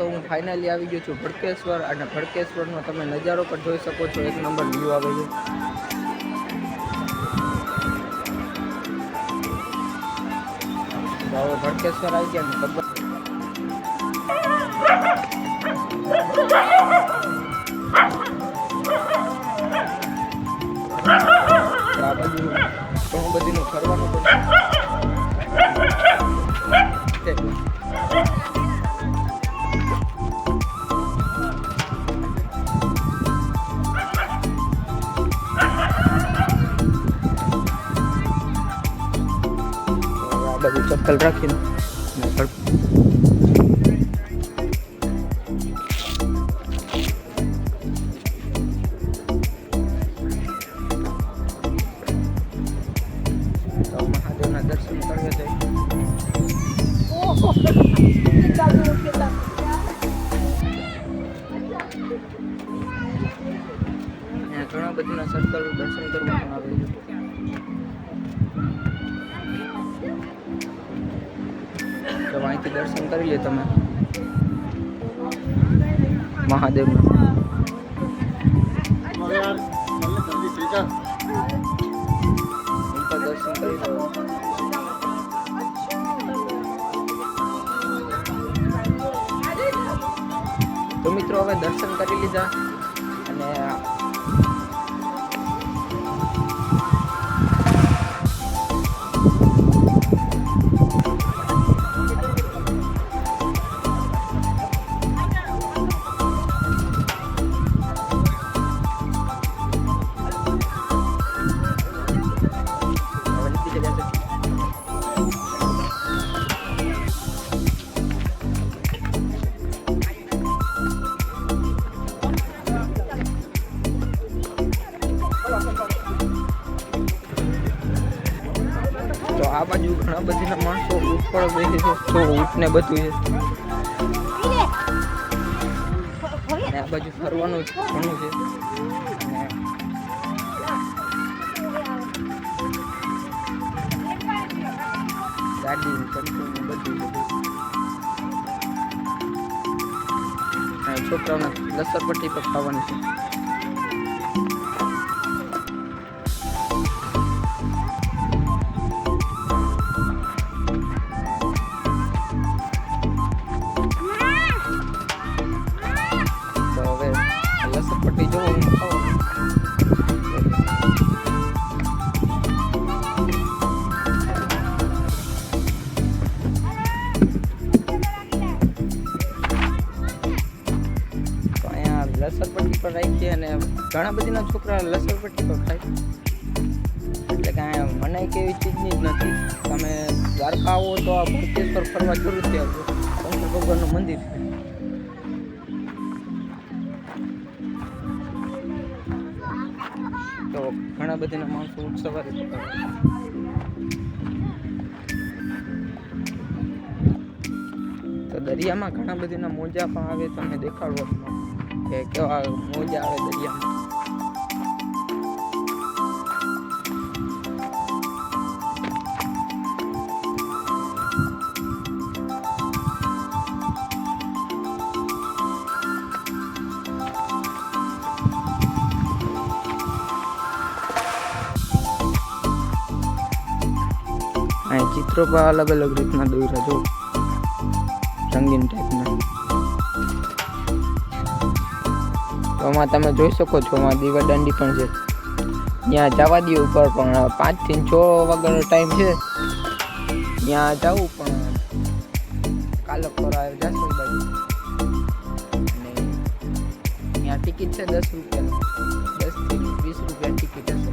તો હું ફાઇનલી આવી ગયો છું ભડકેશ્વર, અને ભડકેશ્વરનો તમે નજારો પણ જોઈ શકો છો. એક નંબર વ્યૂ આવે છે. તો હવે ભડકેશ્વર આવી ગયા ને ખબર આ બાજુ ઘણું બધીનું ફરવાનું પણ છે. બધું ચપ્પલ રાખીને મહાદેવના દર્શન કરવા જાય. ઘણા બધીના સર્કલ દર્શન કરવામાં આવે છે. તો અહીંથી દર્શન કરી લે તમે મહાદેવના. દર્શન કરી લો. તો મિત્રો હવે દર્શન કરી લીધા અને આ બાજુ ઘણા બધા માણસો ઊંટ પર બેસે છે. તો ઊંટ ને બધું છે. અને આ બાજુ ફરવાનું ઘણું છે. ગાડી બધું છોકરાઓને લસરપટ્ટી પર ખાવાની છે. લસરપટ્ટી જો લસરપટ્ટી પર રાખીએ અને ઘણા બધીના છોકરા લસરપટ્ટી પર ખાય. એટલે કાંઈ મનાઈ કે એવી ચીજની જ નથી. તમે દ્વારકા આવો તો આ ભડકેશ્વર ફરવા જરૂરથી આવજો. શંકર ભગવાનનું મંદિર છે. તો ઘણા બધીના માણસો ઊંટ સવારી કરતા હોય. તો દરિયામાં ઘણા બધીના મોજા પણ આવે. તમને દેખાડવા કે કેવા મોજા આવે દરિયામાં. અહીં ચિત્રો પણ અલગ અલગ રીતના દોર્યા જો રંગીન ટાઈપના. તો આમાં તમે જોઈ શકો છો આમાં દીવાદાંડી પણ છે. ત્યાં જવા દઈએ ઉપર પણ 5 થી 6 વાગ્યાનો ટાઈમ છે. ત્યાં જવું પણ કાલક પર જશું બાજુ. અને ત્યાં ટિકિટ છે 10 રૂપિયા, 10 થી 20 રૂપિયા ટિકિટ હશે.